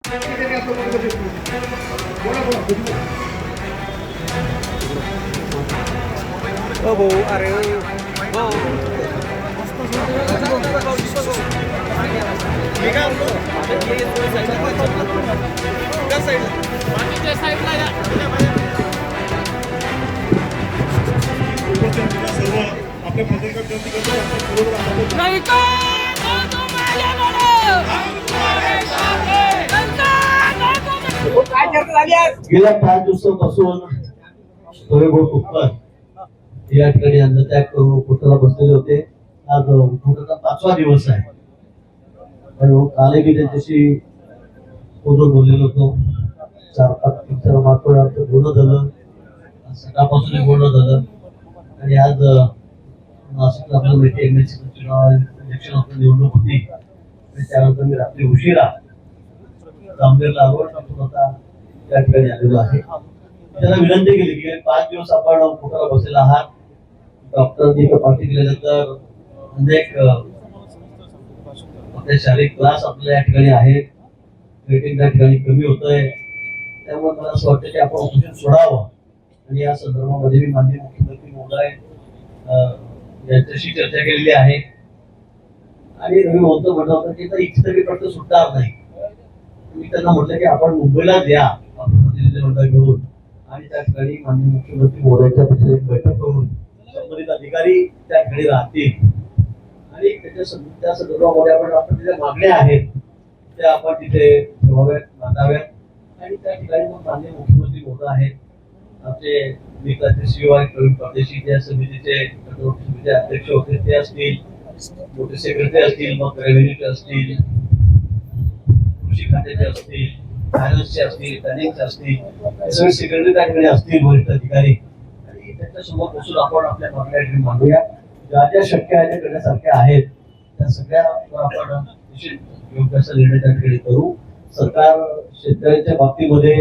Oh bu, are oh. गेल्या 5 दिवसापासून या ठिकाणी अन्नत्याग करून उपोषणाला बसलेले होते. आज उपोषणाचा 5वा दिवस आहे. कालही मी त्यांच्याशी फोनवर बोललेलो होतो. 4-5 मागच्या बोलणं झालं, सकाळपासून बोलणं झालं आणि आज नाशिक आपलं एमएलसी चुनाव इलेक्शन निवडणूक होती. त्यानंतर मी रात्री उशिरा जामनेरला आलो. आता त्या ठिकाणी आलेलो आहे. त्याला विनंती केली की 5 दिवस आपण उपोषणाला बसलेला आहात. डॉक्टरांनी तपासणी केल्यानंतर अनेक आपले शारीरिक त्रास आपल्या या ठिकाणी आहेत. रेटिंग त्या ठिकाणी कमी होतंय. त्यामुळे मला असं वाटतं की आपण उपोषण सोडावं आणि या संदर्भामध्ये मी माननीय मुख्यमंत्री महोदय यांच्याशी चर्चा केलेली आहे. आणि रवी भाऊंचं म्हणणं होतं की इथे तरी प्रश्न सुटणार नाही. मी त्यांना म्हटलं की आपण मुंबईला या प्रतिनिधी मंडळ घेऊन आणि त्या ठिकाणी माननीय मुख्यमंत्री महोदयांच्या एक बैठक करून संबंधित अधिकारी त्या ठिकाणी राहतील आणि त्या संदर्भामध्ये आपण ज्या मागण्या आहेत त्या आपण तिथे ठेवाव्यात, मांडाव्यात आणि त्या ठिकाणी मग माननीय मुख्यमंत्री महोदय आहेत, आमचे मित्राचे सीओ आहेत प्रवीण परदेशी, त्या समितीचे अध्यक्ष होते ते असतील, मोठे सेक्रेटरी असतील, मग रेव्हेन्यूचे असतील, कृषी खात्याचे असतील, फायनान्सचे असतील, टॅक्सचे असतील, हे सगळे सेक्रेटरी त्या ठिकाणी असतील, वरिष्ठ अधिकारी, आणि त्यांच्यासमोर बसून आपण आपल्या मागण्या मांडूया. ज्या ज्या शक्य आहेत त्या करण्यासारख्या आहेत त्या सगळ्यावर आपण योग्य असा निर्णय त्या ठिकाणी करू. सरकार शेतकऱ्यांच्या बाबतीमध्ये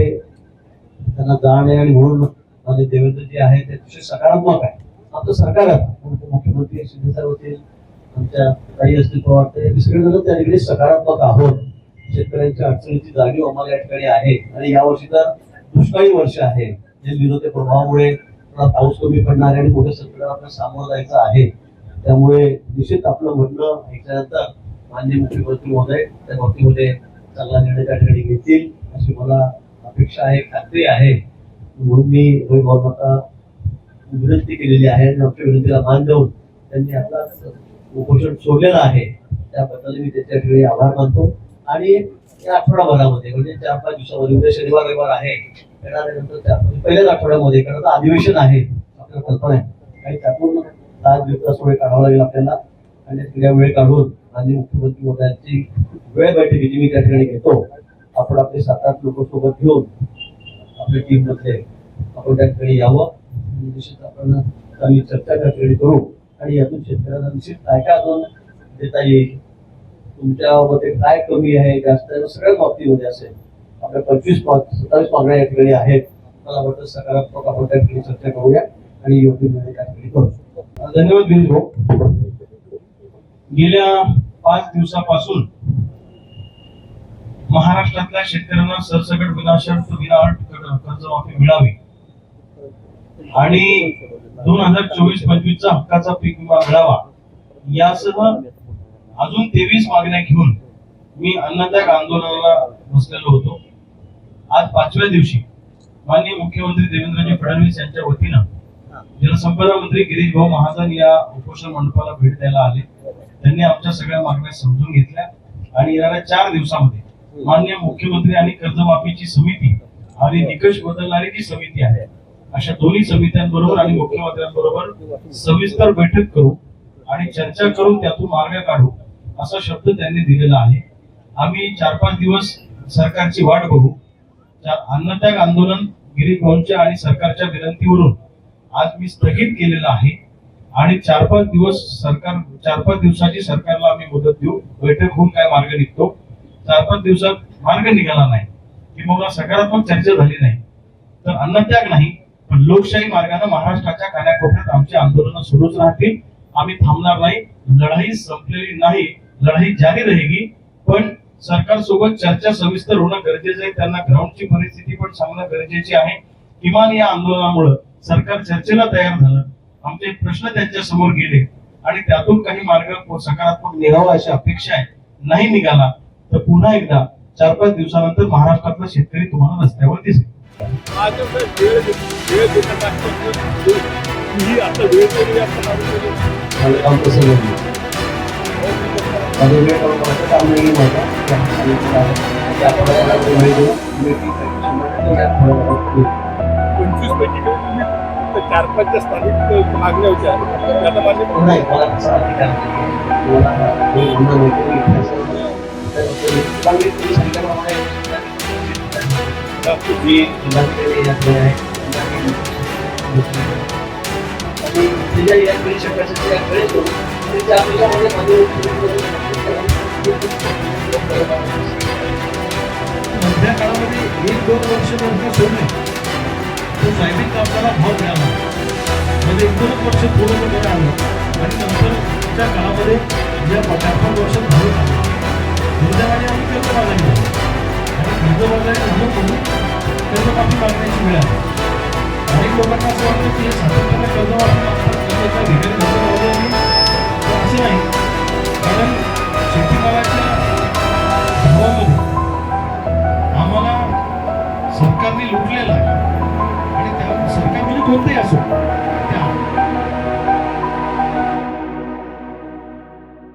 त्यांना जाण आहे आणि म्हणून माझे देवेंद्र जे आहे ते अतिशय सकारात्मक आहे. आपलं सरकार आहे, मुख्यमंत्री शिंदे साहेब होतील, आमच्या काही असतील पवार, ते सगळेजण त्या ठिकाणी सकारात्मक आहोत. शेतकऱ्यांच्या अडचणीची जाणीव आम्हाला या ठिकाणी आहे आणि यावर्षी तर दुष्काळी वर्ष आहे. विरोधी प्रभावामुळे पाऊस कमी पडणार आहे आणि मोठ्या संकटाला आपल्याला सामोरं जायचं आहे. त्यामुळे निश्चित आपलं म्हणणं ऐकल्यानंतर माननीय मुख्यमंत्री महोदय त्या बाबतीमध्ये चांगला निर्णय त्या ठिकाणी घेतील अशी मला अपेक्षा आहे, खात्री आहे. म्हणून मी गव्हर्नमेंटला विनंती केलेली आहे आणि आमच्या विनंतीला मान देऊन त्यांनी आपला उपोषण सोडलेलं आहे. त्याबद्दल मी त्याच्या ठिकाणी आभार मानतो. आणि या आठवडाभरामध्ये म्हणजे 4-5 दिवसामध्ये, उद्या शनिवार रविवार आहे, येणाऱ्यानंतर पहिल्याच आठवड्यामध्ये कारण अधिवेशन आहे आपल्याला कल्पना आहे आणि त्यातून 7 दिवसाचा वेळ काढावा लागेल आपल्याला आणि त्या वेळ काढून माननीय मुख्यमंत्री महोदयांची वेळ बैठकीची मी त्या ठिकाणी घेतो. आपण आपले 7-8 लोक सोबत घेऊन आपल्या टीम मध्ये आपण त्या ठिकाणी यावं. निश्चित आपण आम्ही चर्चा त्या ठिकाणी करू आणि यातून शेतकऱ्यांना निश्चित काय काय अजून देता येईल, तुमच्या मध्ये काय कमी आहे, जास्त आहे, सगळ्या बाबतीमध्ये असेल. आपल्या 25-27 मागण्या या ठिकाणी आहेत. मला वाटतं सकारात्मक आपण त्या ठिकाणी चर्चा करूया आणि योग्य निर्णय त्या ठिकाणी करू. धन्यवाद गिरीश भाऊ. गेल्या 5 दिवसापासून महाराष्ट्रातल्या शेतकऱ्यांना सरसकट विनाशर्त विनाअट कर्जमाफी मिळावी आणि 2024-25 चा हक्काचा पीक विमा मिळावा यासह अजून 23 मागण्या घेऊन मी अन्नत्याग आंदोलनाला बसलेलो होतो. आज 5व्या दिवशी माननीय मुख्यमंत्री देवेंद्रजी फडणवीस यांच्या वतीनं जलसंपदा मंत्री गिरीश भाऊ महाजन या उपोषण मंडपाला भेट द्यायला आले. त्यांनी आमच्या सगळ्या मागण्या समजून घेतल्या आणि येणाऱ्या 4 दिवसामध्ये माननीय मुख्यमंत्री आणि कर्जमाफीची समिती आणि निकष बदलणारी जी समिती आहे अशा दोन्ही समित्यांबरोबर आणि मुख्यमंत्र्यांबरोबर सविस्तर बैठक करू आणि चर्चा करून त्यातून मार्ग काढू असा शब्द त्यांनी दिलेला आहे. आम्ही 4-5 दिवस सरकारची वाट बघू. अन्नत्याग आंदोलन गिरीश भाऊंच्या आणि सरकारच्या विनंतीवरून आज मी स्थगित केलेलं आहे आणि 4-5 दिवसाची सरकारला आम्ही मुदत देऊ. बैठक होऊन काय मार्ग निघतो, 4-5 दिवसात मार्ग निघाला नाही किंवा सकारात्मक चर्चा झाली नाही तर अन्नत्याग नाही पण लोकशाही मार्गाने महाराष्ट्राच्या कानाकोपऱ्यात आमची आंदोलन सुरूच राहतील. आम्ही थांबणार नाही. लढाई संपलेली नाही, लढाई जारी रहेगी. पण सरकारसोबत चर्चा सविस्तर होणं गरजेचं आहे. त्यांना ग्राउंडची परिस्थिती पण सांगणं गरजेचे आहे. किमान या आंदोलनामुळे सरकार चर्चेला तयार झालं, आमचे प्रश्न त्यांच्या समोर गेले आणि त्यातून काही मार्ग सकारात्मक निघावा अशी अपेक्षा आहे. नाही निघाला तर पुन्हा एकदा 4-5 दिवसानंतर महाराष्ट्रातला शेतकरी तुम्हाला रस्त्यावर दिसेल. माझं काम कसं घडलं माझं वेळ काम नाही माझा त्यांनी सांगितलं आहे की आपल्याला वेळ देऊ meeting साठी 100% या आठवड्याभरात होईल. 25 पैकी तुम्ही 4-5 स्थानिक मागण्या होत्या त्याला माझे नाही मला तसा अधिकार नाही मला हे म्हणणं नाही की इथे असं चांगली तुम्ही सांगितल्याप्रमाणे जी जिल्हाधिकारी याकडे आहे आणि तिच्या याकडे शक्यतो याकडे करू आणि त्या अनुषंगाने माझे मधल्या काळामध्ये 1-2 वर्ष नंतर सोडले तो सोयाबीन कापसाला भाव मिळाला. मध्ये 1-2 वर्ष थोडं वगैरे आलं आणि नंतरच्या काळामध्ये या 4-5 वर्षात भाव आला. दुर्दैवाने आम्ही कर्जबाजारी झालो आणि कर्जबाजारी झालो म्हणून कर्जमाफी मागण्याची वेळ आली. अनेक लोकांना असं वाटतं की हे सातत्याने कर्जमाफी मागतात कर्जाच्या भिकारी कर्जबाजारी पण असं नाही. कारण शेतीमालाच्या भावामध्ये आम्हाला सरकारने लुटलेलं आहे आणि त्या सरकार म्हणजे कोणतेही असो